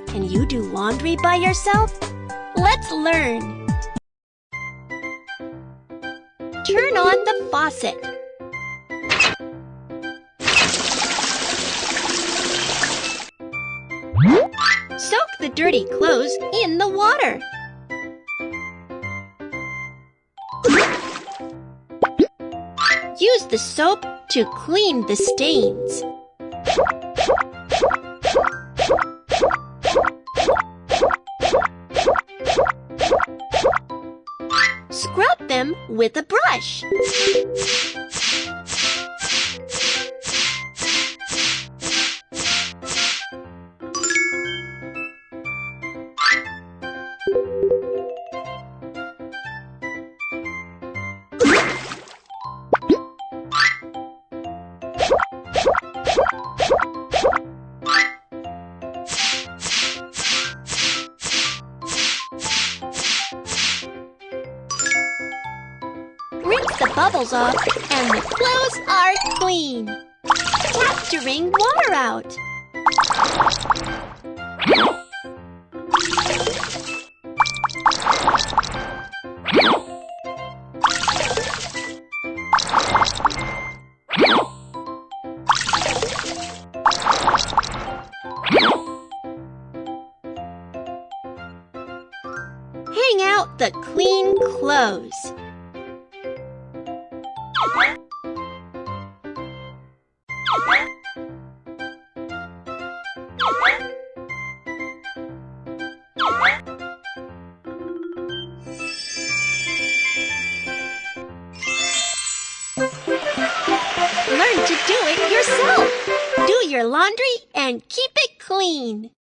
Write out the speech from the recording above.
Can you do laundry by yourself? Let's learn. Turn on the faucet. Soak the dirty clothes in the water. Use the soap to clean the stains. Scrub them with a brush. Rinse the bubbles off and the clothes are clean. Tap to wring water out. Hang out the clean clothes. Learn to do it yourself. Do your laundry and keep it clean.